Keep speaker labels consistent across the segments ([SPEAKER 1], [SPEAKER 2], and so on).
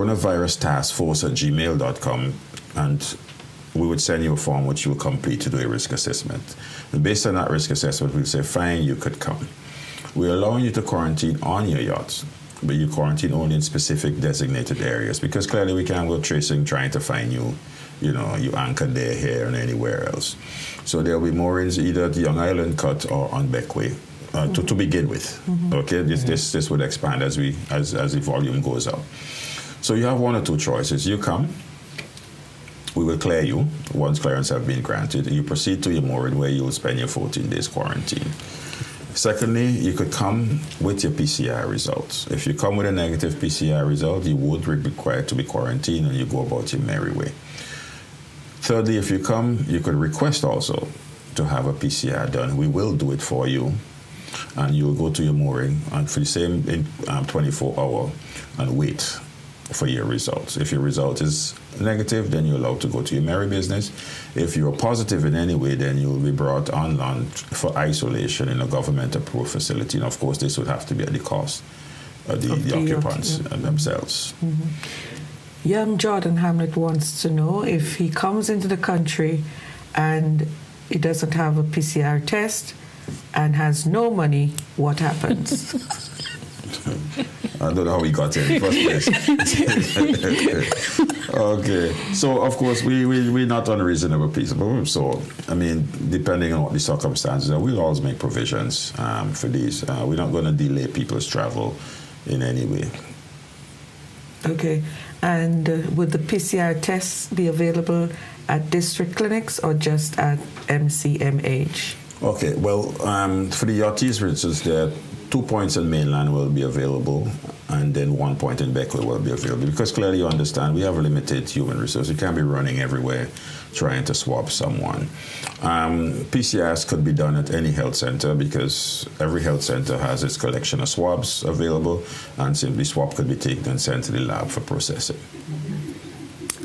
[SPEAKER 1] coronavirustaskforce@gmail.com, and we would send you a form which you will complete to do a risk assessment. And based on that risk assessment, we'll say, fine, you could come. We're allowing you to quarantine on your yacht, but you quarantine only in specific designated areas, because clearly we can't go tracing, trying to find you, you anchored there, here, and anywhere else. So there'll be moorings either at the Young Island Cut or on Beckway. To begin with, okay. This would expand as the volume goes up. So you have one or two choices. You come, we will clear you once clearance have been granted, and you proceed to your mooring where you will spend your 14 days quarantine. Secondly, you could come with your PCR results. If you come with a negative PCR result, you would be required to be quarantined, and you go about your merry way. Thirdly, if you come, you could request also to have a PCR done. We will do it for you. And you'll go to your mooring and for the same 24-hour and wait for your results. If your result is negative, then you're allowed to go to your merry business. If you're positive in any way, then you'll be brought on land for isolation in a government-approved facility. And of course, this would have to be at the cost of the occupants themselves.
[SPEAKER 2] Young Jordan Hamlet wants to know if he comes into the country and he doesn't have a PCR test and has no money, what happens?
[SPEAKER 1] I don't know how we got in the first place. Okay. So, of course, we're not unreasonable people. So, I mean, depending on what the circumstances are, we'll always make provisions for these. We're not going to delay people's travel in any way.
[SPEAKER 2] Okay. And would the PCR tests be available at district clinics or just at MCMH?
[SPEAKER 1] Okay, well, for the yachties, for instance, there are 2 points in mainland will be available, and then 1 point in Beckway will be available. Because clearly you understand, we have a limited human resource. You can't be running everywhere trying to swab someone. PCRs could be done at any health center, because every health center has its collection of swabs available, and simply swab could be taken and sent to the lab for processing.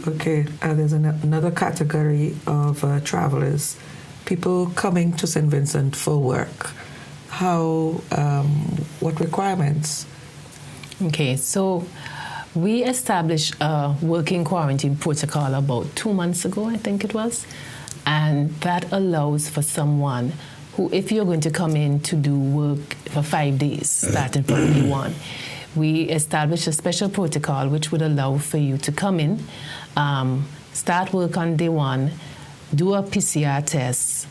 [SPEAKER 2] Okay, there's another category of travelers. People coming to St. Vincent for work. What requirements?
[SPEAKER 3] Okay, so we established a working quarantine protocol about 2 months ago, I think it was. And that allows for someone who, if you're going to come in to do work for 5 days, starting from day one, we established a special protocol which would allow for you to come in, start work on day one, do a PCR test,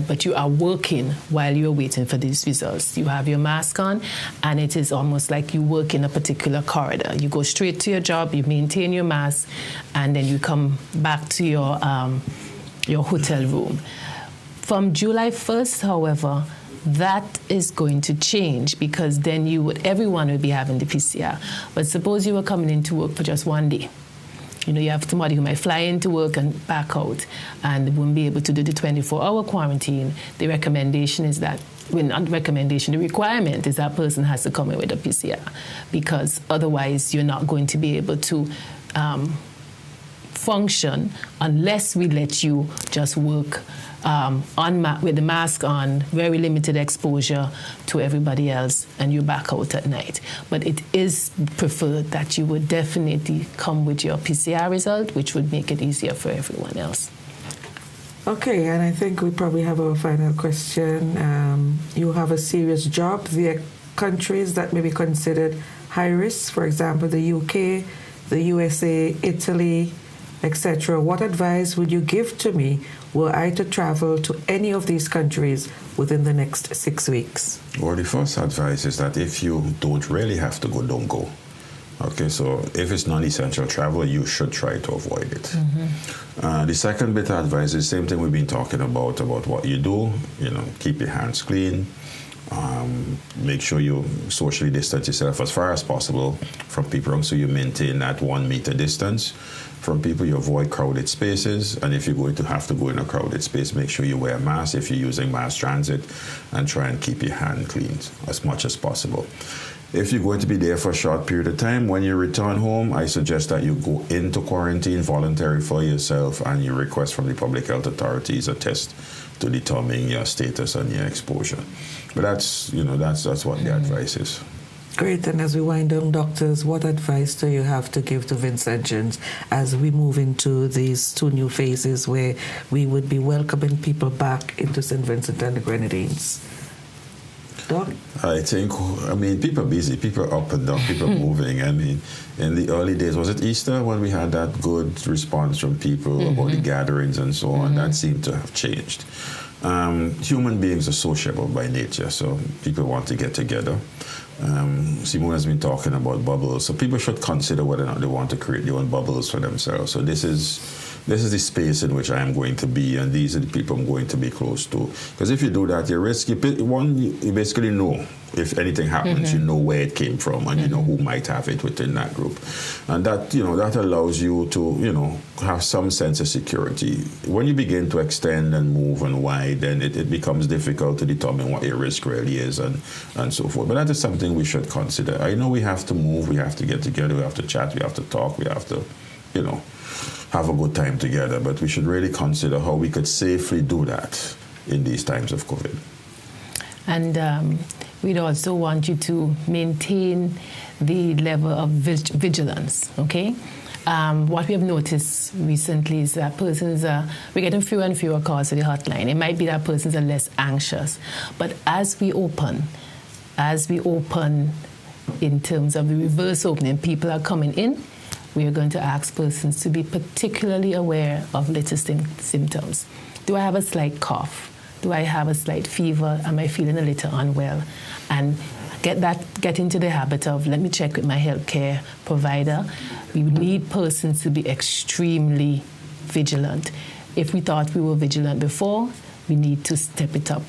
[SPEAKER 3] but you are working while you're waiting for these results. You have your mask on, and it is almost like you work in a particular corridor. You go straight to your job, you maintain your mask, and then you come back to your hotel room. From July 1st, however, that is going to change, because then everyone would be having the PCR. But suppose you were coming into work for just 1 day. You have somebody who might fly into work and back out and won't be able to do the 24-hour quarantine. The recommendation is that, the requirement is that person has to come in with a PCR, because otherwise you're not going to be able to function unless we let you just work with the mask on, very limited exposure to everybody else, and you're back out at night. But it is preferred that you would definitely come with your PCR result, which would make it easier for everyone else.
[SPEAKER 2] Okay, and I think we probably have our final question. You have a serious job. There are countries that may be considered high risk, for example, the UK, the USA, Italy, etc. What advice would you give to me were I to travel to any of these countries within the next 6 weeks?
[SPEAKER 1] Well, the first advice is that if you don't really have to go, don't go. Okay, so if it's non-essential travel, you should try to avoid it. The second bit of advice is the same thing we've been talking about what you do. Keep your hands clean. Make sure you socially distance yourself as far as possible from people, so you maintain that 1 meter distance from people. You avoid crowded spaces, and if you're going to have to go in a crowded space, make sure you wear a mask if you're using mass transit, and try and keep your hand clean as much as possible. If you're going to be there for a short period of time, when you return home, I suggest that you go into quarantine voluntary for yourself, and you request from the public health authorities a test to determine your status and your exposure. But that's what the advice is.
[SPEAKER 2] great. And as we wind down, doctors, what advice do you have to give to Vincentians as we move into these 2 new phases where we would be welcoming people back into St. Vincent and the Grenadines? Doc?
[SPEAKER 1] I think, people are busy, people are up and down, people are moving. In the early days, was it Easter when we had that good response from people about the gatherings and so on? That seemed to have changed. Human beings are sociable by nature, so people want to get together. Simone has been talking about bubbles, so people should consider whether or not they want to create their own bubbles for themselves. So this is the space in which I am going to be, and these are the people I'm going to be close to. Because if you do that, you risk, you basically know if anything happens, you know where it came from, and you know who might have it within that group. And that, that allows you to, have some sense of security. When you begin to extend and move and wide, then it becomes difficult to determine what your risk really is and so forth. But that is something we should consider. I know we have to move, we have to get together, we have to chat, we have to talk, we have to, have a good time together, but we should really consider how we could safely do that in these times of COVID.
[SPEAKER 3] And we'd also want you to maintain the level of vigilance, okay? What we have noticed recently is that persons we're getting fewer and fewer calls to the hotline. It might be that persons are less anxious, but as we open in terms of the reverse opening, people are coming in, we are going to ask persons to be particularly aware of little symptoms. Do I have a slight cough? Do I have a slight fever? Am I feeling a little unwell? And get into the habit of, let me check with my healthcare provider. We need persons to be extremely vigilant. If we thought we were vigilant before, we need to step it up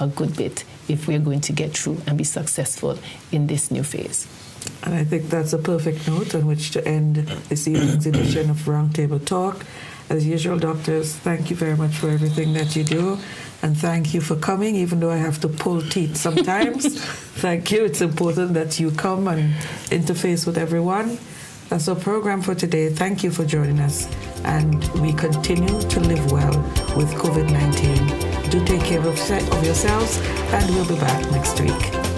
[SPEAKER 3] a good bit if we're going to get through and be successful in this new phase.
[SPEAKER 2] And I think that's a perfect note on which to end this evening's edition of Roundtable Talk. As usual, doctors, thank you very much for everything that you do. And thank you for coming, even though I have to pull teeth sometimes. Thank you. It's important that you come and interface with everyone. That's our program for today. Thank you for joining us. And we continue to live well with COVID-19. Do take care of yourselves, and we'll be back next week.